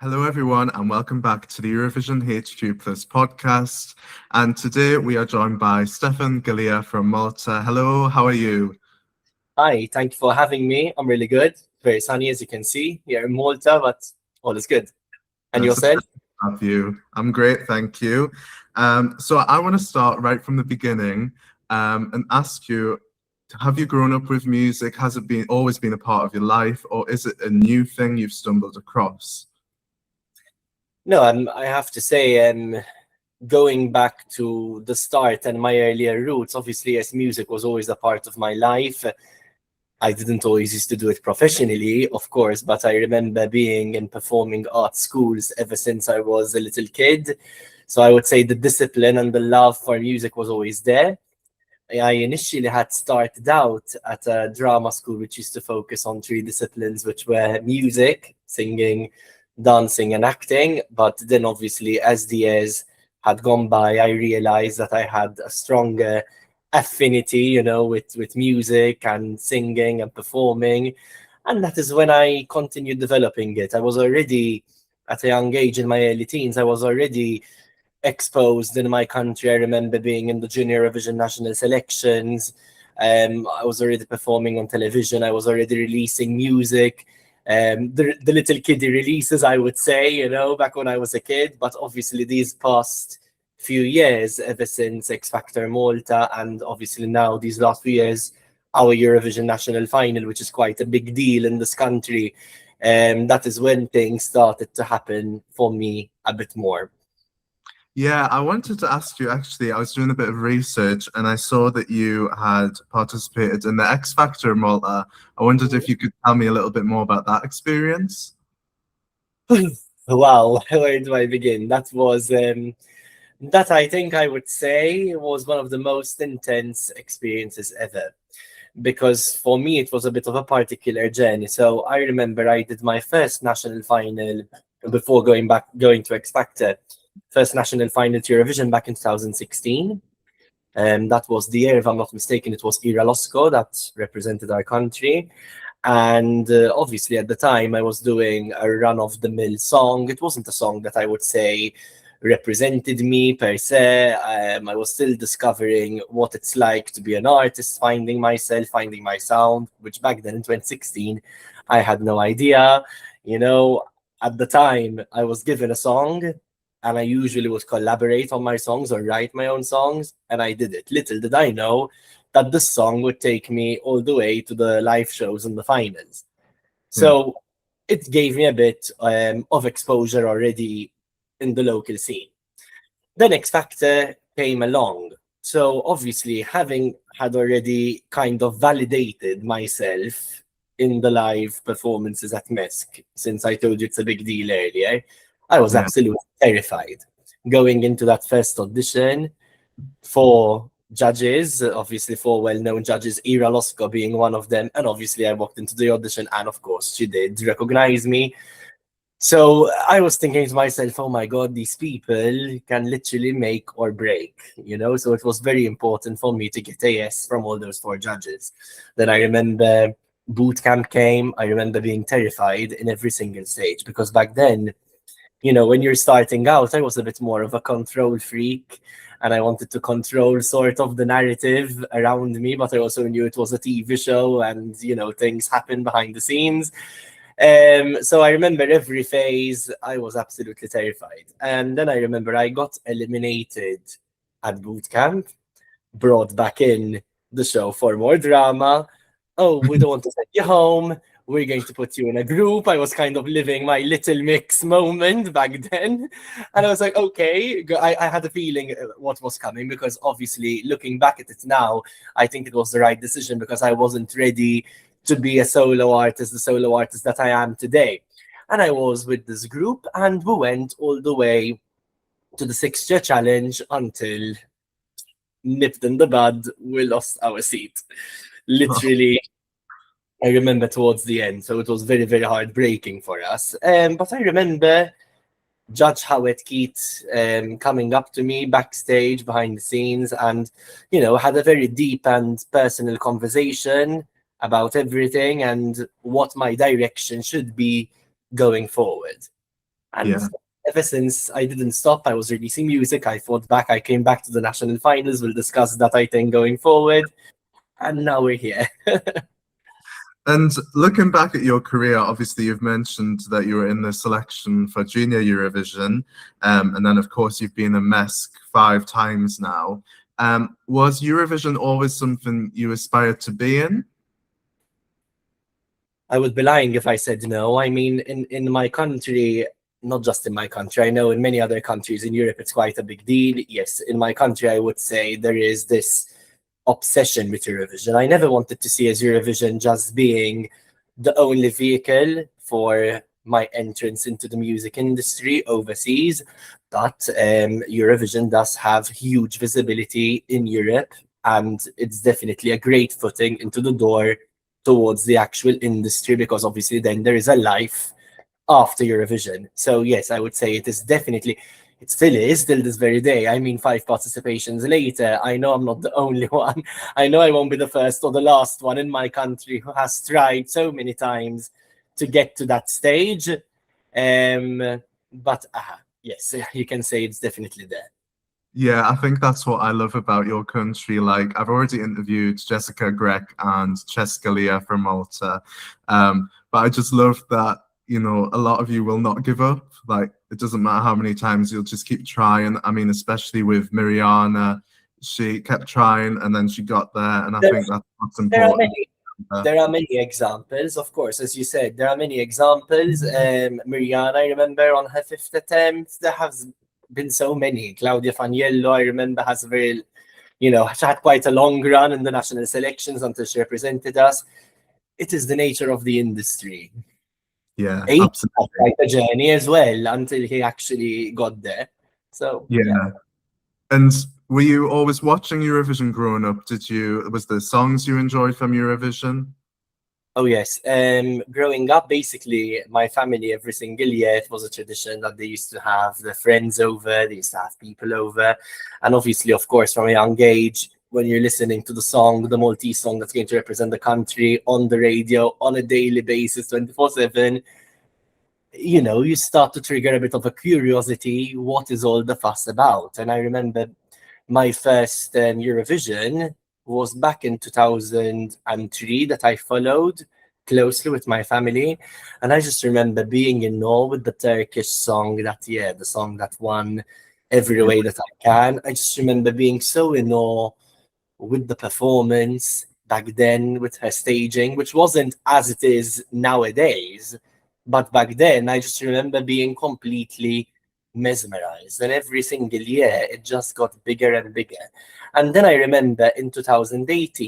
Hello, everyone, and welcome back to the EurovisionHQ Plus podcast. And today we are joined by Stefan Galea from Malta. Hello, how are you? Hi, thank you for having me. I'm really good. Very sunny, as you can see, here in Malta, but all is good. And It's a yourself? pleasure to have you. I'm great, thank you. So I want to start right from the beginning and ask you, have you grown up with music? Has it been always been a part of your life, or is it a new thing you've stumbled across? No, I have to say, going back to the start and my earlier roots, obviously, as music was always a part of my life. I didn't always used to do it professionally, of course, but I remember being in performing arts schools ever since I was a little kid. So I would say the discipline and the love for music was always there. I initially had started out at a drama school which used to focus on three disciplines, which were music, singing, dancing, and acting. But then, obviously, as the years had gone by, I realized that I had a stronger affinity, with music and singing and performing. And that is when I continued developing it. I was already, at a young age in my early teens, I was already exposed in my country. I remember being in the Junior Eurovision national selections. I was already performing on television. I was already releasing music. The little kiddie releases, I would say, back when I was a kid. But obviously, these past few years, ever since X Factor Malta, and obviously now these last few years, our Eurovision national final, which is quite a big deal in this country, that is when things started to happen for me a bit more. Yeah, I wanted to ask you actually, I was doing a bit of research and I saw that you had participated in the X Factor Malta. I wondered if you could tell me a little bit more about that experience. Wow, where do I begin? That I think I would say was one of the most intense experiences ever. Because for me, it was a bit of a particular journey. So I remember I did my first national final before going to X Factor. First national final to Eurovision back in 2016. That was the year, if I'm not mistaken, it was EurovisionHQ that represented our country. And obviously, at the time, I was doing a run-of-the-mill song. It wasn't a song that I would say represented me per se. I was still discovering what it's like to be an artist, finding myself, finding my sound, which back then in 2016, I had no idea. You know, at the time, I was given a song, and I usually would collaborate on my songs or write my own songs, and I did it. Little did I know that this song would take me all the way to the live shows and the finals. Yeah. So it gave me a bit of exposure already in the local scene. Then X Factor came along. So obviously, having had already kind of validated myself in the live performances at MESC, since I told you it's a big deal earlier, I was Yeah. absolutely terrified going into that first audition. For judges, obviously four well-known judges, EurovisionHQ being one of them, and obviously I walked into the audition, and of course she did recognize me. So I was thinking to myself, oh my God, these people can literally make or break, So it was very important for me to get a yes from all those four judges. Then I remember boot camp came. I remember being terrified in every single stage because back then, when you're starting out, I was a bit more of a control freak and I wanted to control sort of the narrative around me, but I also knew it was a TV show and, things happen behind the scenes. So I remember every phase, I was absolutely terrified. And then I remember I got eliminated at boot camp, brought back in the show for more drama. Oh, we don't want to send you home. We're going to put you in a group. I was kind of living my little mix moment back then. And I was like, okay, I had a feeling what was coming because obviously looking back at it now, I think it was the right decision because I wasn't ready to be a solo artist, the solo artist that I am today. And I was with this group and we went all the way to the 6 year challenge until nipped in the bud, we lost our seat. Literally, I remember towards the end, so it was very, very heartbreaking for us. But I remember Judge Howard Keat coming up to me backstage behind the scenes and, had a very deep and personal conversation about everything and what my direction should be going forward. And Yeah. ever since, I didn't stop. I was releasing music. I fought back. I came back to the national finals. We'll discuss that, I think, going forward. And now we're here. And looking back at your career, obviously you've mentioned that you were in the selection for Junior Eurovision, and then of course you've been a MESC 5 times now. Was Eurovision always something you aspired to be in? I would be lying if I said no. I mean, in my country, not just in my country, I know in many other countries in Europe, it's quite a big deal. Yes, in my country, I would say there is this obsession with Eurovision. I never wanted to see as Eurovision just being the only vehicle for my entrance into the music industry overseas, but Eurovision does have huge visibility in Europe, and it's definitely a great footing into the door towards the actual industry, because obviously then there is a life after Eurovision. So yes, I would say it is definitely, it still is, till this very day. I mean, 5 participations later, I know I'm not the only one. I know I won't be the first or the last one in my country who has tried so many times to get to that stage. But yes, you can say it's definitely there. Yeah, I think that's what I love about your country. Like, I've already interviewed Jessica Grek and Stefan Galea from Malta. But I just love that, you know, a lot of you will not give up. Like, it doesn't matter how many times, you'll just keep trying. I mean, especially with Mariana, she kept trying and then she got there. And I think that's what's There are important. there are many examples, of course, as you said, there are many examples. Mariana, I remember on her 5th attempt, there has been so many. Claudia Faniello, I remember, has a very, she had quite a long run in the national selections until she represented us. It is the nature of the industry. Yeah, Aiden had absolutely. quite a journey as well until he actually got there. So yeah. Yeah. And were you always watching Eurovision growing up? Was there songs you enjoyed from Eurovision? Oh yes. Growing up, basically, my family every single year, it was a tradition that they used to have their friends over, they used to have people over, and obviously, of course, from a young age, when you're listening to the song, the Maltese song that's going to represent the country on the radio on a daily basis, 24/7, you start to trigger a bit of a curiosity. What is all the fuss about? And I remember my first Eurovision was back in 2003 that I followed closely with my family. And I just remember being in awe with the Turkish song that year, the song that won Every Way That I Can. I just remember being so in awe with the performance back then, with her staging, which wasn't as it is nowadays. But back then, I just remember being completely mesmerized. And every single year, it just got bigger and bigger. And then I remember in 2008,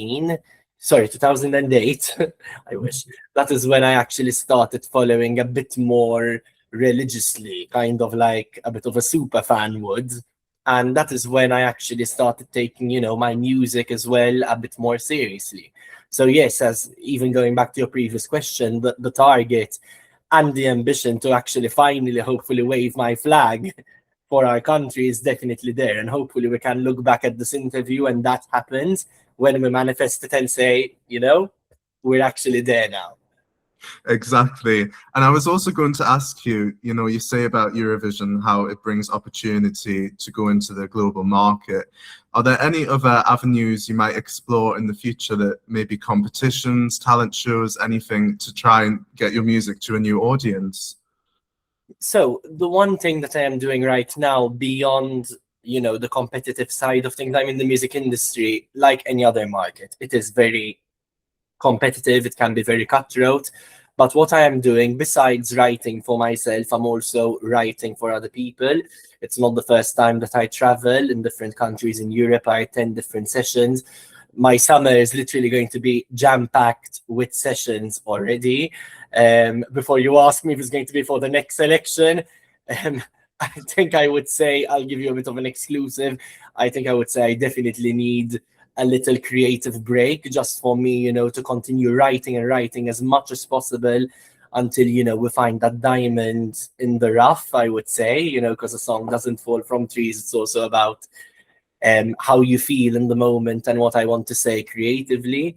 I wish, that is when I actually started following a bit more religiously, kind of like a bit of a super fan would. And that is when I actually started taking, my music as well a bit more seriously. So yes, as even going back to your previous question, the target and the ambition to actually finally, hopefully, wave my flag for our country is definitely there. And hopefully we can look back at this interview and that happens when we manifest it and say, we're actually there now. Exactly. And I was also going to ask you, you say about Eurovision, how it brings opportunity to go into the global market. Are there any other avenues you might explore in the future, that maybe competitions, talent shows, anything to try and get your music to a new audience? So the one thing that I am doing right now, beyond the competitive side of things, I'm in the music industry like any other market. It is very competitive, it can be very cutthroat. But what I am doing, besides writing for myself, I'm also writing for other people. It's not the first time that I travel in different countries in Europe. I attend different sessions. My summer is literally going to be jam-packed with sessions already. Before you ask me if it's going to be for the next election, I think I would say, I'll give you a bit of an exclusive. I think I would say I definitely need a little creative break just for me, to continue writing and writing as much as possible until, we find that diamond in the rough, I would say, because a song doesn't fall from trees. It's also about how you feel in the moment and what I want to say creatively.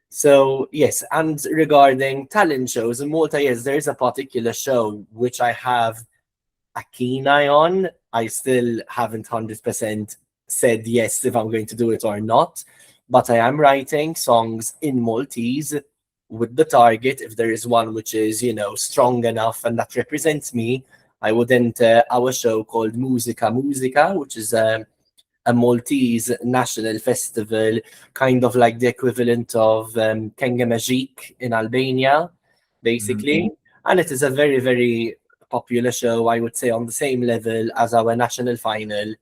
So yes, and regarding talent shows in Malta, yes, there is a particular show which I have a keen eye on. I still haven't 100% said yes if I'm going to do it or not, but I am writing songs in Maltese with the target. If there is one which is, strong enough and that represents me, I would enter our show called Musica, which is a Maltese national festival, kind of like the equivalent of Kenga Magic in Albania, basically. And it is a very, very popular show, I would say, on the same level as our national final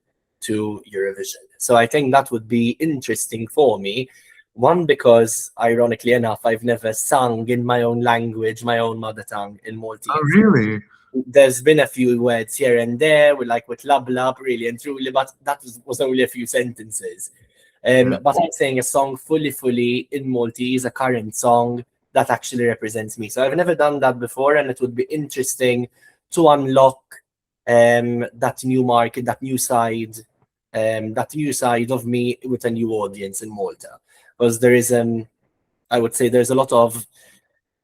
to Eurovision. So I think that would be interesting for me. One, because ironically enough, I've never sung in my own language, my own mother tongue in Maltese. Oh, really? There's been a few words here and there, with Lab Lab, really and truly, but that was only a few sentences. But I'm saying a song fully in Maltese, a current song that actually represents me. So I've never done that before, and it would be interesting to unlock that new market, that new side of me with a new audience in Malta. Because there is, I would say, there's a lot of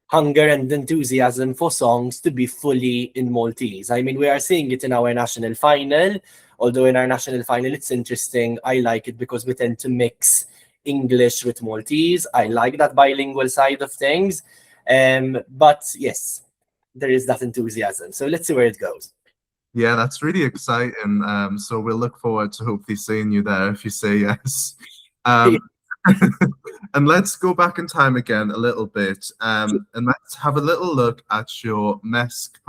hunger and enthusiasm for songs to be fully in Maltese. I mean, we are seeing it in our national final, although in our national final, it's interesting. I like it because we tend to mix English with Maltese. I like that bilingual side of things. But yes, there is that enthusiasm. So let's see where it goes. Yeah, that's really exciting. So we'll look forward to hopefully seeing you there if you say yes. And let's go back in time again a little bit, and let's have a little look at your MESC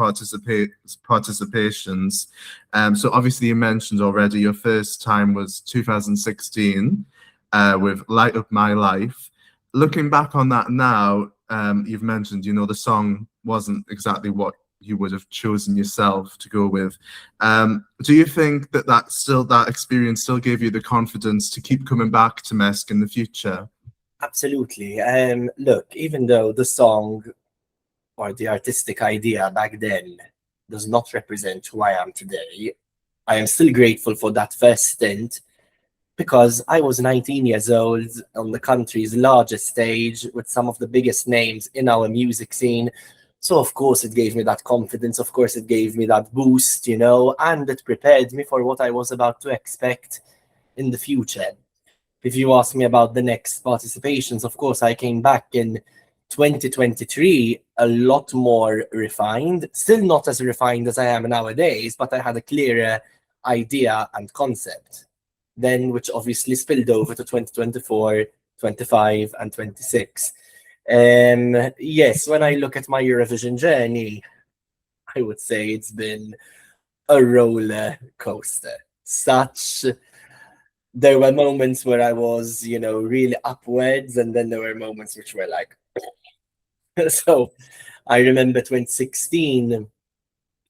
participations. So obviously you mentioned already your first time was 2016 with Light Up My Life. Looking back on that now, you've mentioned, the song wasn't exactly what you would have chosen yourself to go with. Do you think that experience still gave you the confidence to keep coming back to MESC in the future? Absolutely. Look, even though the song or the artistic idea back then does not represent who I am today, I am still grateful for that first stint, because I was 19 years old on the country's largest stage with some of the biggest names in our music scene. So of course it gave me that confidence, of course it gave me that boost, and it prepared me for what I was about to expect in the future. If you ask me about the next participations, of course I came back in 2023 a lot more refined, still not as refined as I am nowadays, but I had a clearer idea and concept then, which obviously spilled over to 2024, 25 and 26. Yes, when I look at my Eurovision journey, I would say it's been a roller coaster. There were moments where I was, really upwards, and then there were moments which were like, so I remember 2016,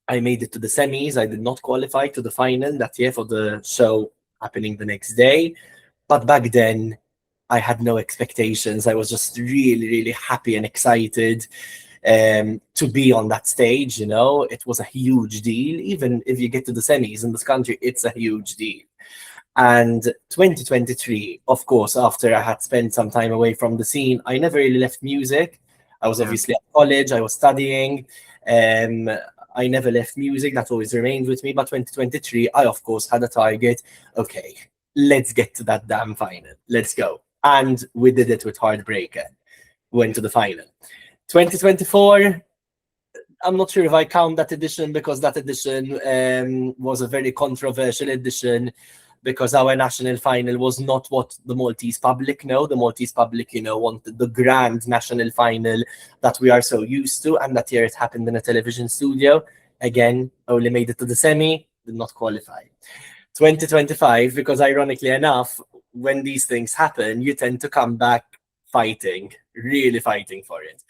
I made it to the semis. I did not qualify to the final that year for the show happening the next day. But back then, I had no expectations. I was just really, really happy and excited to be on that stage. It was a huge deal. Even if you get to the semis in this country, it's a huge deal. And 2023, of course, after I had spent some time away from the scene, I never really left music. I was obviously at college, I was studying. I never left music, that always remained with me. But 2023, I, of course, had a target. Okay, let's get to that damn final. Let's go. And we did it with Heartbreaker. Went to the final. 2024, I'm not sure if I count that edition, because that edition was a very controversial edition, because our national final was not what the Maltese public know. The Maltese public, wanted the grand national final that we are so used to, and that year it happened in a television studio. Again, only made it to the semi, did not qualify. 2025, because ironically enough, when these things happen, you tend to come back fighting, really fighting for it.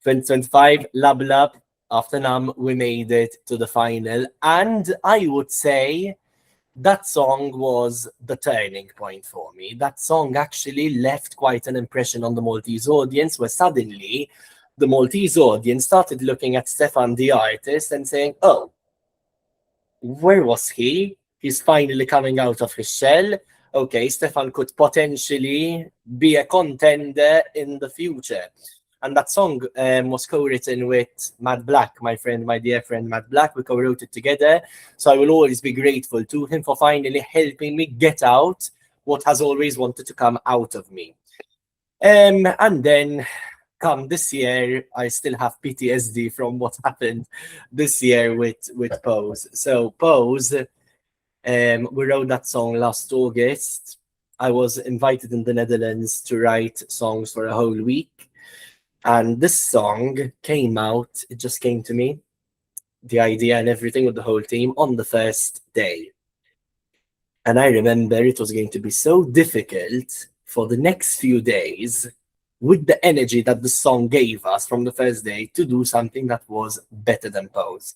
2025, Lab Lab, after NAM, we made it to the final, and I would say that song was the turning point for me. That song actually left quite an impression on the Maltese audience, where suddenly the Maltese audience started looking at Stefan, the artist, and saying, oh, where was he? He's finally coming out of his shell. Okay, Stefan could potentially be a contender in the future. And that song was co-written with Matt Black, my dear friend Matt Black. We co-wrote it together. So I will always be grateful to him for finally helping me get out what has always wanted to come out of me. And then come this year, I still have PTSD from what happened this year with Pose. So Pose, we wrote that song last August. I was invited in the Netherlands to write songs for a whole week. And this song came out, it just came to me, the idea and everything with the whole team on the first day. And I remember it was going to be so difficult for the next few days with the energy that the song gave us from the first day to do something that was better than Pose.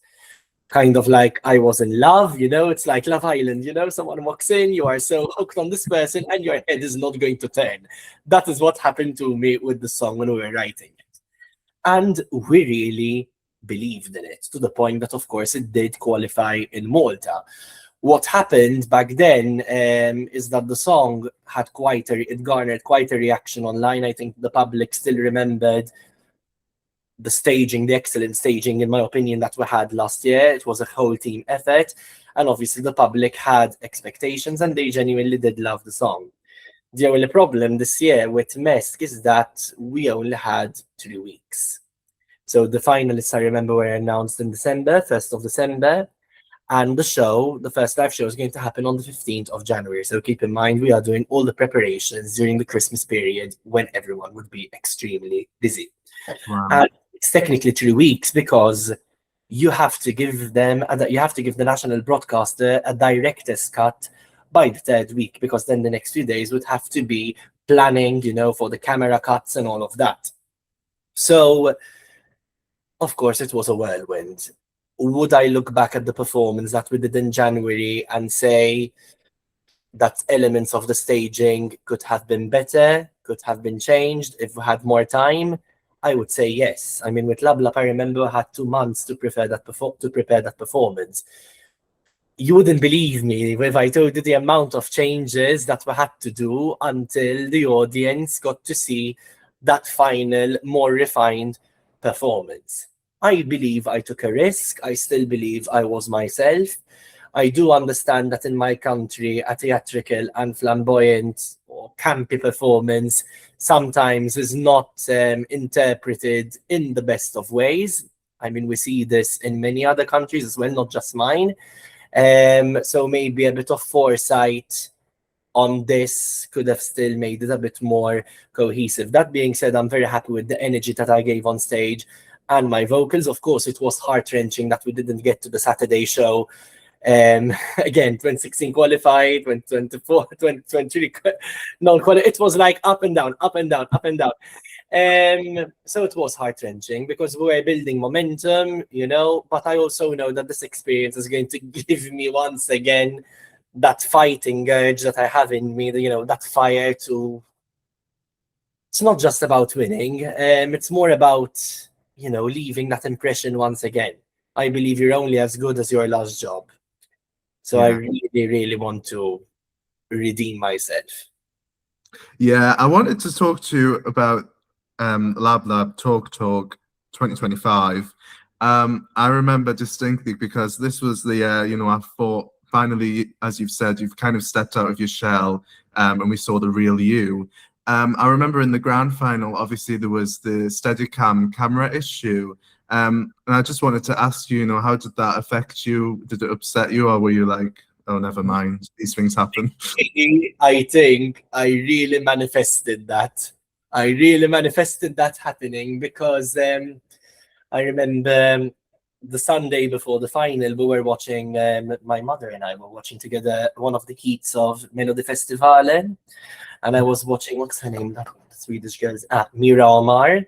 Kind of like I was in love, it's like Love Island, someone walks in, you are so hooked on this person and your head is not going to turn. That is what happened to me with the song when we were writing it. And we really believed in it to the point that, of course, it did qualify in Malta. What happened back then is that the song had it garnered quite a reaction online. I think the public still remembered the excellent staging, in my opinion, that we had last year. It was a whole team effort. And obviously the public had expectations and they genuinely did love the song. The only problem this year with MESC is that we only had 3 weeks. So the finalists, I remember, were announced in December, 1st of December. And the first live show is going to happen on the 15th of January. So keep in mind, we are doing all the preparations during the Christmas period when everyone would be extremely busy. Wow. And it's technically 3 weeks because you have to give the national broadcaster a director's cut by the 3rd week, because then the next few days would have to be planning, for the camera cuts and all of that. So, of course, it was a whirlwind. Would I look back at the performance that we did in January and say that elements of the staging could have been better, could have been changed if we had more time? I would say yes. I mean, with Lab Lab, I remember I had 2 months to prepare that performance. You wouldn't believe me if I told you the amount of changes that we had to do until the audience got to see that final, more refined performance. I believe I took a risk. I still believe I was myself. I do understand that in my country, a theatrical and flamboyant or campy performance sometimes is not interpreted in the best of ways. I mean, we see this in many other countries as well, not just mine. So maybe a bit of foresight on this could have still made it a bit more cohesive. That being said, I'm very happy with the energy that I gave on stage and my vocals. Of course, it was heart-wrenching that we didn't get to the Saturday show. Again, 2016 qualified, 2024, 2023 non-qualified. It was like up and down, up and down, up and down. So it was heart-wrenching because we were building momentum, but I also know that this experience is going to give me once again that fighting urge that I have in me, that fire to... It's not just about winning. It's more about, leaving that impression once again. I believe you're only as good as your last job. So yeah. I really, really want to redeem myself. Yeah, I wanted to talk to you about Lab Lab Talk 2025. I remember distinctly because this was the year, I thought finally, as you've said, you've kind of stepped out of your shell and we saw the real you. I remember in the grand final, obviously there was the Steadicam camera issue. And I just wanted to ask you, how did that affect you? Did it upset you, or were you like, oh, never mind, these things happen? I think I really manifested that. Happening because I remember the Sunday before the final, we were watching, my mother and I were watching together one of the heats of Melodifestivalen. And I was watching, what's her name? That Swedish girl, Mira Omar.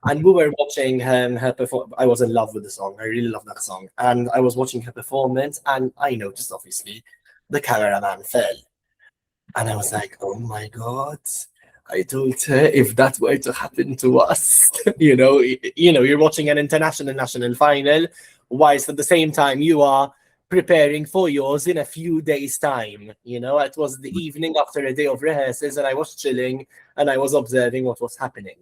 And we were watching her perform. I was in love with the song. I really love that song. And I was watching her performance, and I noticed, obviously, the cameraman fell. And I was like, oh my God. I told her if that were to happen to us, you're watching an international national final, whilst at the same time you are preparing for yours in a few days' time. It was the evening after a day of rehearsals, and I was chilling and I was observing what was happening.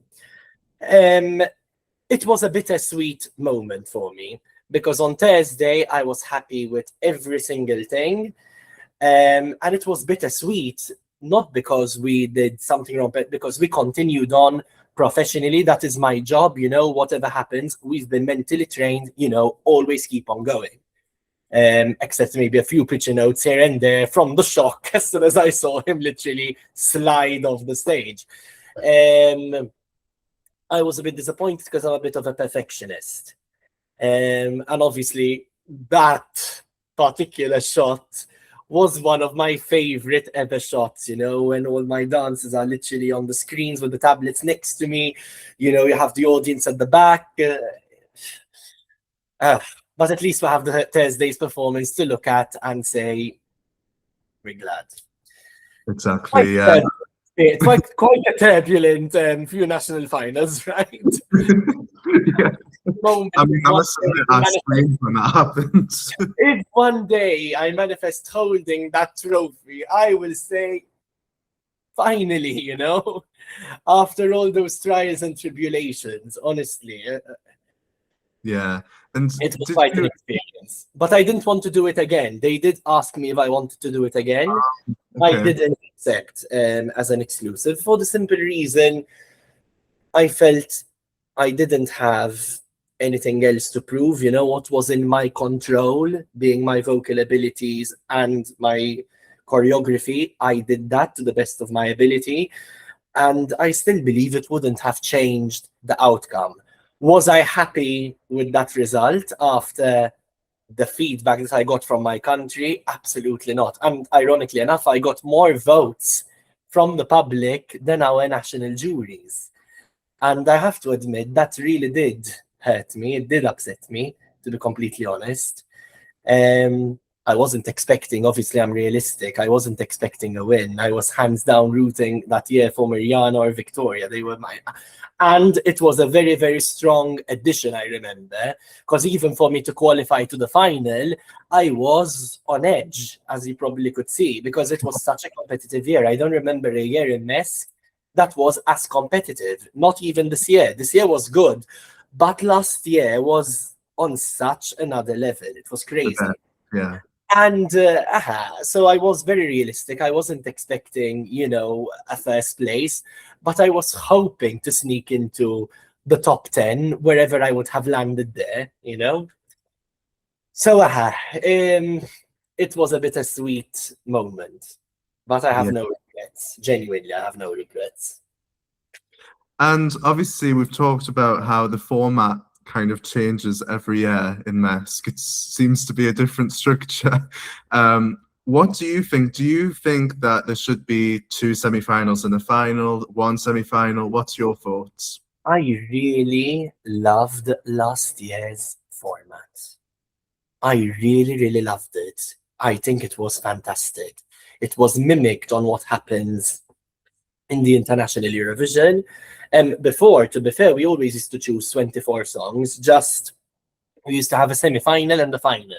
It was a bittersweet moment for me, because on Thursday I was happy with every single thing, and it was bittersweet, not because we did something wrong, but because we continued on professionally. That is my job, whatever happens, we've been mentally trained, always keep on going. Except maybe a few pitcher notes here and there from the shock as soon as I saw him literally slide off the stage. I was a bit disappointed because I'm a bit of a perfectionist. And obviously that particular shot was one of my favorite ever shots, when all my dancers are literally on the screens with the tablets next to me, you have the audience at the back. But at least we have the Thursday's performance to look at and say, we're glad. Exactly, yeah. It's quite a turbulent few national finals, right? Yeah. I mean, I must admit, I screamed when that happens. If one day I manifest holding that trophy, I will say, finally, after all those trials and tribulations, honestly. Yeah. And it was quite an experience. But I didn't want to do it again. They did ask me if I wanted to do it again. Okay. I didn't accept as an exclusive for the simple reason I felt I didn't have anything else to prove. What was in my control, being my vocal abilities and my choreography, I did that to the best of my ability. And I still believe it wouldn't have changed the outcome. Was I happy with that result after the feedback that I got from my country? Absolutely not. And ironically enough, I got more votes from the public than our national juries. And I have to admit, that really did hurt me. It did upset me, to be completely honest. I wasn't expecting, obviously I'm realistic, I wasn't expecting a win. I was hands down rooting that year for Mariana or Victoria. They were mine. And it was a very, very strong addition, I remember, because even for me to qualify to the final, I was on edge, as you probably could see, because it was such a competitive year. I don't remember a year in MESC that was as competitive, not even this year. This year was good, but last year was on such another level. It was crazy. Yeah. And so I was very realistic. I wasn't expecting, a first place, but I was hoping to sneak into the top 10 wherever I would have landed there, So it was a bittersweet moment, but I have no regrets. Genuinely, I have no regrets. And obviously, we've talked about how the format kind of changes every year in MESC. It seems to be a different structure. What do you think? Do you think that there should be 2 semi-finals and a final, 1 semi-final? What's your thoughts? I really loved last year's format. I really, really loved it. I think it was fantastic. It was mimicked on what happens in the international Eurovision. Before, to be fair, we always used to choose 24 songs. We used to have a semi-final and a final.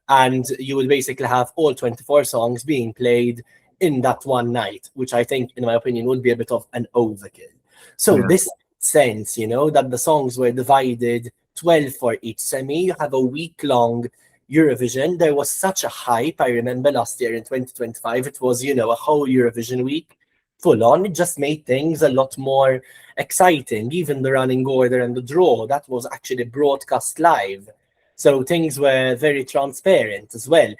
And you would basically have all 24 songs being played in that one night, which I think, in my opinion, would be a bit of an overkill. So this sense, that the songs were divided 12 for each semi. You have a week-long Eurovision. There was such a hype. I remember last year in 2025, it was, a whole Eurovision week. Full on. It just made things a lot more exciting. Even the running order and the draw, that was actually broadcast live. So things were very transparent as well.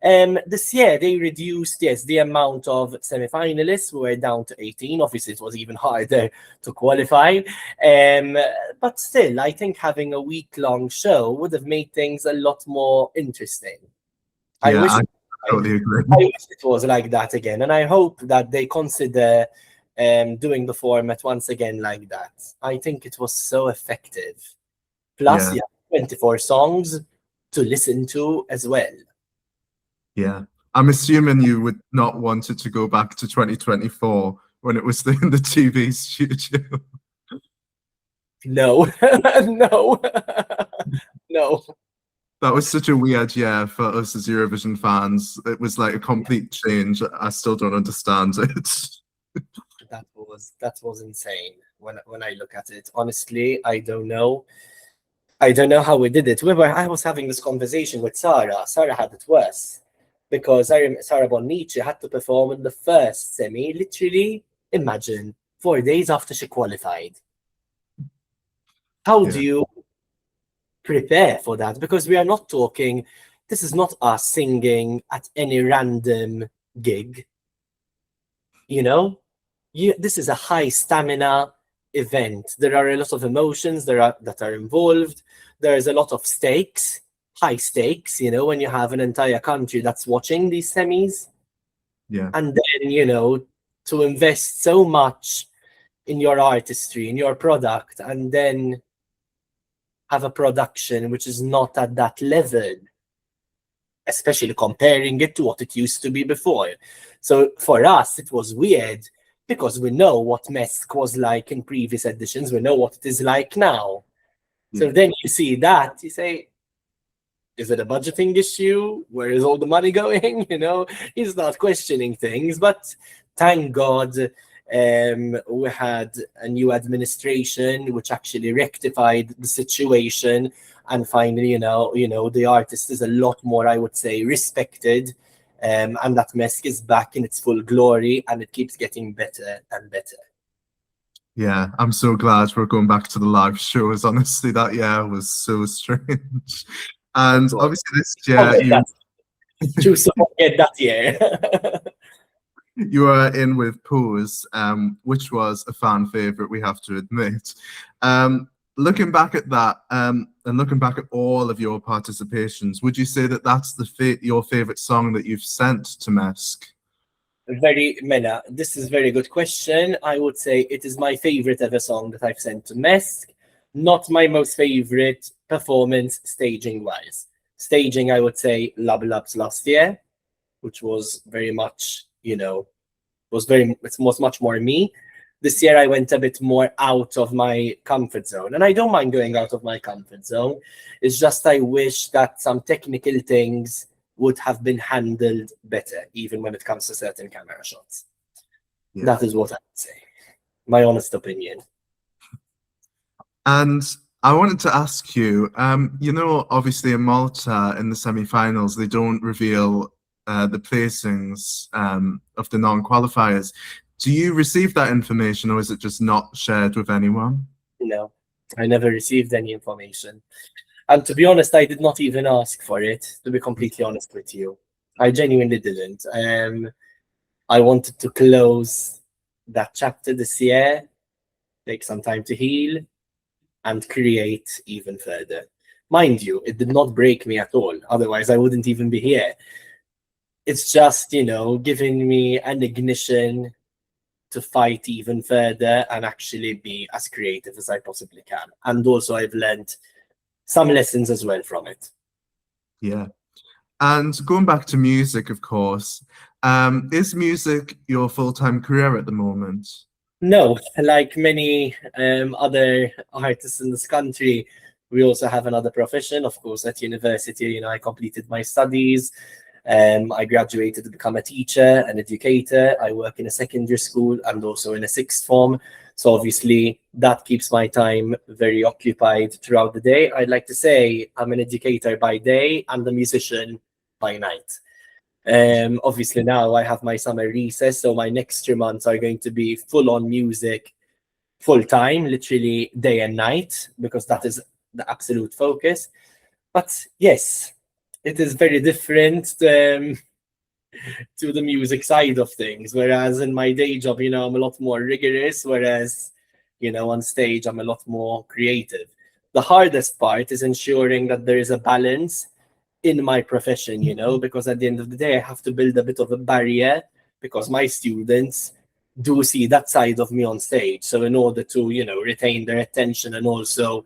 This year, they reduced, the amount of semi-finalists. We were down to 18. Obviously, it was even harder to qualify. But still, I think having a week-long show would have made things a lot more interesting. I totally agree. I wish it was like that again, and I hope that they consider doing the format once again like that. I think it was so effective. Plus, you have 24 songs to listen to as well. Yeah. I'm assuming you would not want it to go back to 2024 when it was in the TV studio. No, no, no. That was such a weird year for us as Eurovision fans. It was like a complete change. I still don't understand it. That was insane. when I look at it. Honestly, I don't know. I don't know how we did it. I was having this conversation with Sarah. Sarah had it worse because Sarah Bonnici had to perform in the first semi. Literally, imagine 4 days after she qualified. How do you prepare for that? Because we are not talking. This is not us singing at any random gig. You know, this is a high stamina event. There are a lot of emotions that are involved. There's a lot of stakes, high stakes, you know, when you have an entire country that's watching these semis. Yeah. And then, you know, to invest so much in your artistry, in your product, and then have a production which is not at that level, especially comparing it to what it used to be before. So for us, it was weird because we know what MESC was like in previous editions. We know what it is like now. Yeah. So then you see that, you say, is it a budgeting issue? Where is all the money going? You know, you start questioning things. But thank God we had a new administration which actually rectified the situation. And finally, you know, the artist is a lot more, I would say, respected. And that MESC is back in its full glory, and it keeps getting better and better. Yeah, I'm so glad we're going back to the live shows. Honestly, that year was so strange. And obviously this year choose to forget that year. You were in with Pose, which was a fan favorite, we have to admit. Looking back at that, and looking back at all of your participations, would you say that that's your favorite song that you've sent to MESC? Mena, this is a very good question. I would say it is my favorite ever song that I've sent to MESC. Not my most favorite performance staging-wise. Staging, I would say, Lub Lubs last year, which was very much, you know, it was much more me. This year I went a bit more out of my comfort zone, and I don't mind going out of my comfort zone. It's just I wish that some technical things would have been handled better, even when it comes to certain camera shots. Yeah. That is what I would say. My honest opinion. And I wanted to ask you, you know, obviously in Malta, in the semi-finals, they don't reveal the placings of the non-qualifiers. Do you receive that information, or is it just not shared with anyone? No, I never received any information. And to be honest, I did not even ask for it, to be completely honest with you. I genuinely didn't. I wanted to close that chapter this year, take some time to heal, and create even further. Mind you, it did not break me at all. Otherwise, I wouldn't even be here. It's just, you know, giving me an ignition to fight even further and actually be as creative as I possibly can. And also I've learned some lessons as well from it. Yeah. And going back to music, of course, is music your full-time career at the moment? No, like many other artists in this country, we also have another profession. Of course, at university, you know, I completed my studies. I graduated to become a teacher, an educator. I work in a secondary school and also in a sixth form. So obviously that keeps my time very occupied throughout the day. I'd like to say I'm an educator by day and a musician by night. Obviously now I have my summer recess, so my next 3 months are going to be full on music, full time, literally day and night, because that is the absolute focus. But yes, it is very different to the music side of things. Whereas in my day job, you know, I'm a lot more rigorous, whereas, you know, on stage, I'm a lot more creative. The hardest part is ensuring that there is a balance in my profession, you know, because at the end of the day, I have to build a bit of a barrier because my students do see that side of me on stage. So in order to, you know, retain their attention and also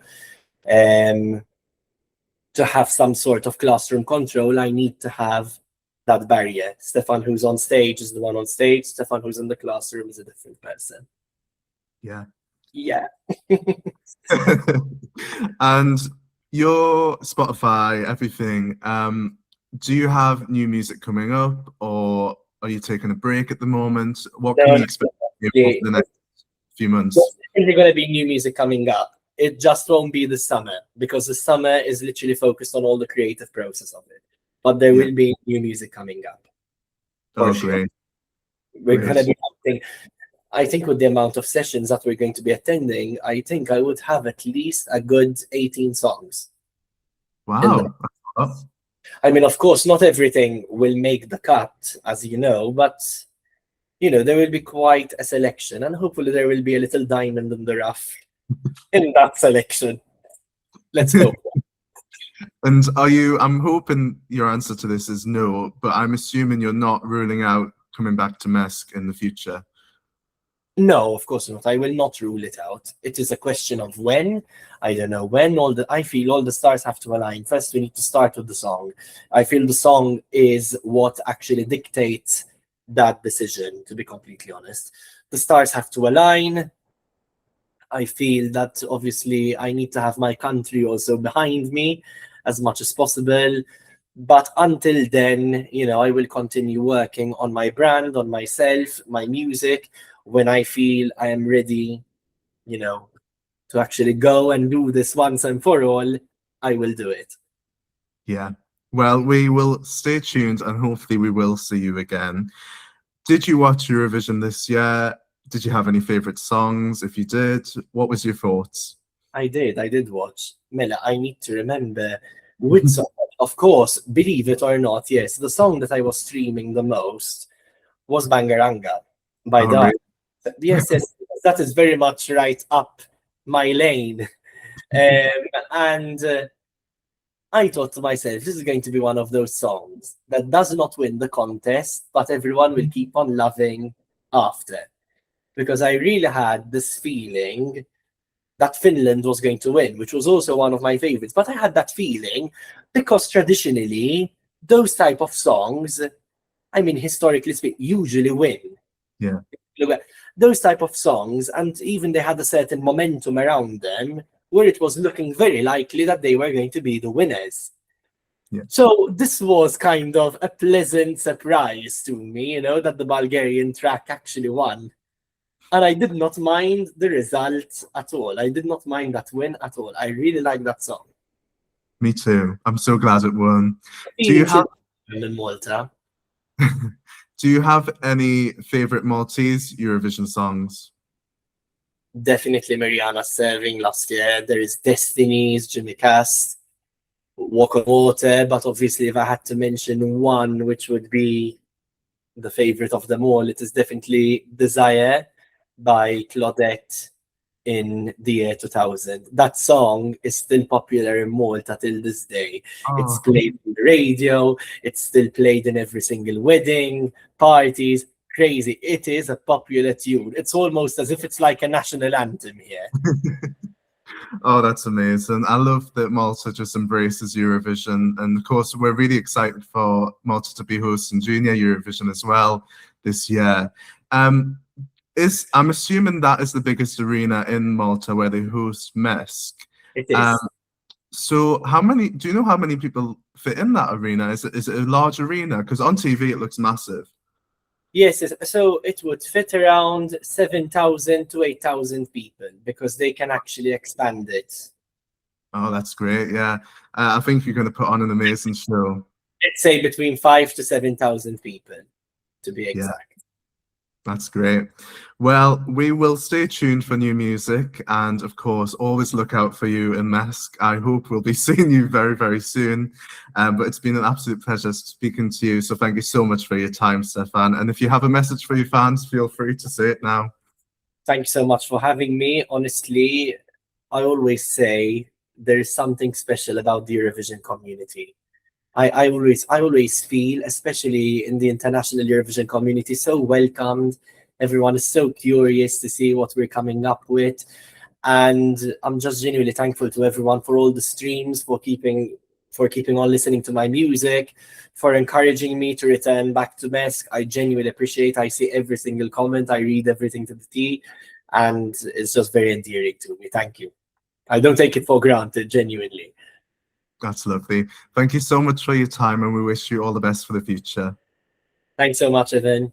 to have some sort of classroom control, I need to have that barrier. Stefan who's on stage is the one on stage. Stefan who's in the classroom is a different person. Yeah. Yeah. And your Spotify, everything, do you have new music coming up, or are you taking a break at the moment? What can we expect for the next few months? There's definitely going to be new music coming up. It just won't be the summer, because the summer is literally focused on all the creative process of it. But there will be new music coming up. For sure. Great. We're going to be having, I think with the amount of sessions that we're going to be attending, I think I would have at least a good 18 songs. Wow. I mean, of course, not everything will make the cut, as you know, but, you know, there will be quite a selection, and hopefully there will be a little diamond in the rough in that selection. Let's hope. And I'm hoping your answer to this is no, but I'm assuming you're not ruling out coming back to MESC in the future. No, of course not. I will not rule it out. It is a question of when. I don't know when. I feel all the stars have to align. First, we need to start with the song. I feel the song is what actually dictates that decision, to be completely honest. The stars have to align. I feel that obviously I need to have my country also behind me as much as possible. But until then, you know, I will continue working on my brand, on myself, my music. When I feel I am ready, you know, to actually go and do this once and for all, I will do it. Yeah. Well, we will stay tuned and hopefully we will see you again. Did you watch Eurovision this year? Did you have any favorite songs? If you did, what was your thoughts? I did watch. Mela, I need to remember which song. Of course, believe it or not, yes, the song that I was streaming the most was Bangaranga by the Really? Yes, that is very much right up my lane. And I thought to myself, this is going to be one of those songs that does not win the contest, but everyone will keep on loving after. Because I really had this feeling that Finland was going to win, which was also one of my favorites. But I had that feeling because traditionally, those type of songs, I mean, historically speaking, usually win. Yeah. Those type of songs, and even they had a certain momentum around them where it was looking very likely that they were going to be the winners. Yeah. So this was kind of a pleasant surprise to me, you know, that the Bulgarian track actually won. And I did not mind the result at all. I did not mind that win at all. I really like that song. Me too. I'm so glad it won. Do you have in Malta? Do you have any favorite Maltese Eurovision songs? Definitely Mariana Serving last year. There is Destinies, Jimmy Cast, Walk on Water. But obviously, if I had to mention one, which would be the favorite of them all, it is definitely Desire by Claudette in the year 2000. That song is still popular in Malta till this day. It's played on the radio. It's still played in every single wedding, parties. Crazy. It is a popular tune. It's almost as if it's like a national anthem here. Oh, that's amazing. I love that Malta just embraces Eurovision. And of course, we're really excited for Malta to be hosting Junior Eurovision as well this year. I'm assuming that is the biggest arena in Malta where they host MESC. It is. So do you know how many people fit in that arena? Is it a large arena? Because on TV it looks massive. Yes, so it would fit around 7,000 to 8,000 people because they can actually expand it. Oh, that's great. Yeah. I think you're going to put on an amazing show. Let's say between 5,000 to 7,000 people, to be exact. Yeah. That's great. Well, we will stay tuned for new music and, of course, always look out for you in MESC. I hope we'll be seeing you very, very soon. But it's been an absolute pleasure speaking to you. So thank you so much for your time, Stefan. And if you have a message for your fans, feel free to say it now. Thank you so much for having me. Honestly, I always say there is something special about the Eurovision community. I always feel, especially in the international Eurovision community, so welcomed. Everyone is so curious to see what we're coming up with. And I'm just genuinely thankful to everyone for all the streams, for keeping on listening to my music, for encouraging me to return back to MESC. I genuinely appreciate. I see every single comment. I read everything to the T. And it's just very endearing to me. Thank you. I don't take it for granted, genuinely. That's lovely. Thank you so much for your time, and we wish you all the best for the future. Thanks so much, Evan.